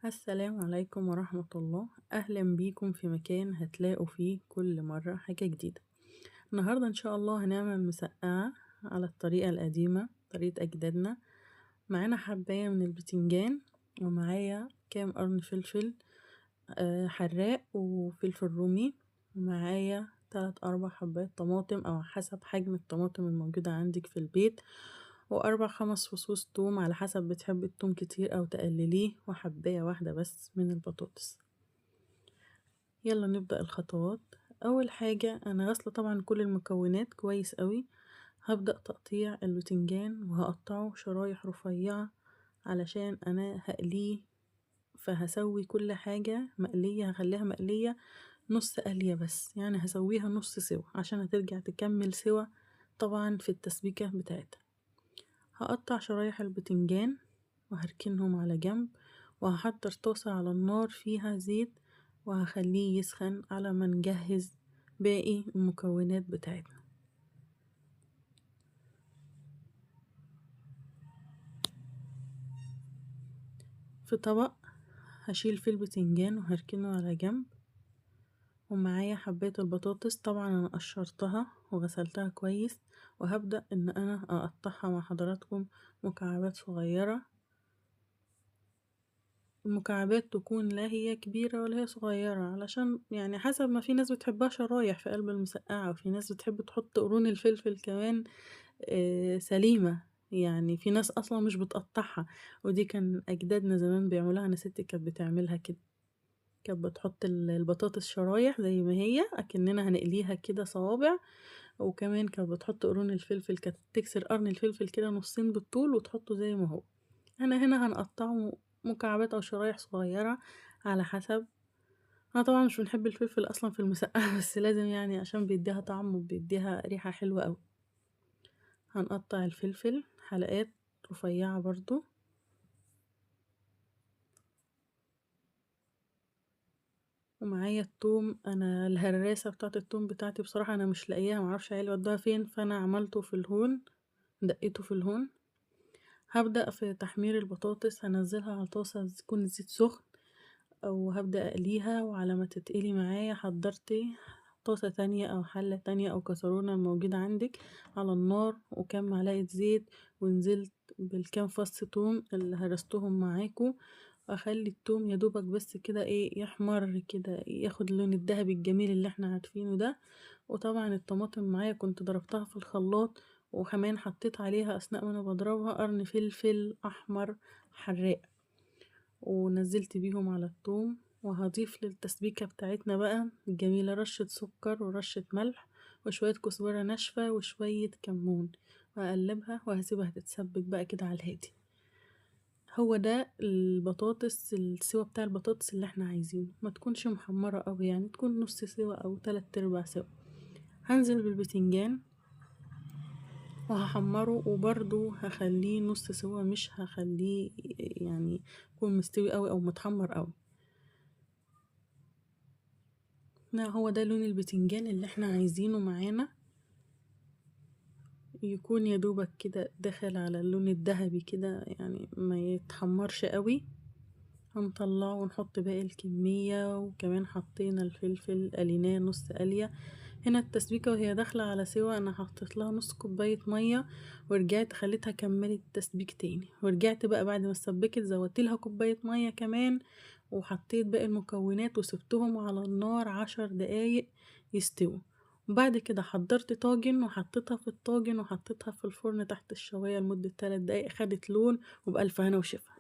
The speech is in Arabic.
السلام عليكم ورحمة الله. أهلا بيكم في مكان هتلاقوا فيه كل مرة حاجة جديدة. النهاردة إن شاء الله هنعمل مسقعة على الطريقة القديمة، طريقة أجدادنا. معانا حباية من البتنجان، ومعايا كام قرن فلفل حراق وفلفل رومي، ومعايا 3 4 حبات طماطم أو حسب حجم الطماطم الموجودة عندك في البيت، و4 5 فصوص توم على حسب بتحب التوم كتير أو تقلليه، وحباية واحدة بس من البطاطس. يلا نبدأ الخطوات. أول حاجة أنا غاسلة طبعا كل المكونات كويس قوي. هبدأ تقطيع البتنجان وهقطعه شرايح رفيعة علشان أنا هقليه، فهسوي كل حاجة مقلية، هخليها مقلية نص قلية بس، يعني هسويها نص سوا عشان هترجع تكمل سوا طبعا في التسبيكة بتاعتها. هقطع شرايح البتنجان وهركنهم على جنب، وهحضر طاسة على النار فيها زيت، وهخليه يسخن على ما نجهز باقي المكونات بتاعتنا. في طبق هشيل فيه البتنجان وهركنه على جنب، ومعايا حبات البطاطس طبعا انا قشرتها وغسلتها كويس، وهبدأ ان انا اقطعها مع حضراتكم مكعبات صغيرة. المكعبات تكون لا هي كبيرة ولا هي صغيرة، علشان يعني حسب ما في ناس بتحبها شرايح في قلب المسقعة، وفي ناس بتحب تحط قرون الفلفل كمان سليمة، يعني في ناس اصلا مش بتقطعها، ودي كان اجدادنا زمان بيعملوها. انا ستي كانت بتعملها كده، كانت بتحط البطاطس شرايح زي ما هي اكننا هنقليها كده صوابع، وكمان كانت بتحط قرون الفلفل، كانت تكسر قرن الفلفل كده نصين بالطول وتحطه زي ما هو. انا هنا هنقطعه مكعبات او شرايح صغيرة على حسب. انا طبعا مش بنحب الفلفل اصلا في المسقعة بس لازم يعني عشان بيديها طعم وبيديها ريحة حلوة اوي. هنقطع الفلفل حلقات رفيعة برضو، ومعايا التوم. انا الهراسة بتاعة التوم بتاعتي بصراحة انا مش لاقياها، معرفش عيالي ودوها فين، فانا عملته في الهون، دقيته في الهون. هبدأ في تحمير البطاطس، هنزلها على طاسة تكون الزيت سخن، او هبدأ اقليها، وعلى ما تتقلي معايا حضرت طاسة تانية او حلة تانية او كسرونة الموجودة عندك على النار، وكام معلقة زيت، ونزلت بالكام فص توم اللي هرستهم معاكم. اخلي التوم يدوبك بس كده ايه يحمر كده، ياخد اللون الذهبي الجميل اللي احنا عارفينه ده. وطبعا الطماطم معايا كنت ضربتها في الخلاط، وكمان حطيت عليها اثناء ما انا بضربها قرن فلفل احمر حراق، ونزلت بيهم على الثوم. وهضيف للتسبيكة بتاعتنا بقى الجميلة رشة سكر ورشة ملح وشوية كزبرة ناشفة وشوية كمون، وهقلبها وهسيبها تتسبك بقى كده على الهادي. هو ده البطاطس، السوا بتاع البطاطس اللي احنا عايزينه، ما تكونش محمرة قوي، يعني تكون نص سوا او 3/4 سوا. هنزل بالبتنجان وهحمره، وبرضو هخليه نص سوا، مش هخليه يعني يكون مستوي قوي او متحمر قوي. هو ده لون البتنجان اللي احنا عايزينه معانا، يكون يدوبك كده داخل على اللون الذهبي كده، يعني ما يتحمرش قوي. هنطلعه ونحط باقي الكمية، وكمان حطينا الفلفل قليناه نص قلية. هنا التسبيكة وهي داخلة على سوا انا حطيت لها نص كوباية مية، ورجعت خليتها كملت تسبيك تاني، ورجعت بقى بعد ما اتسبكت زودت لها كوباية مية كمان، وحطيت باقي المكونات وسبتهم على النار 10 دقايق يستووا. وبعد كده حضرت طاجن وحطيتها في الطاجن وحطيتها في الفرن تحت الشواية لمدة 3 دقايق، خدت لون، وبألف هنا وشفا.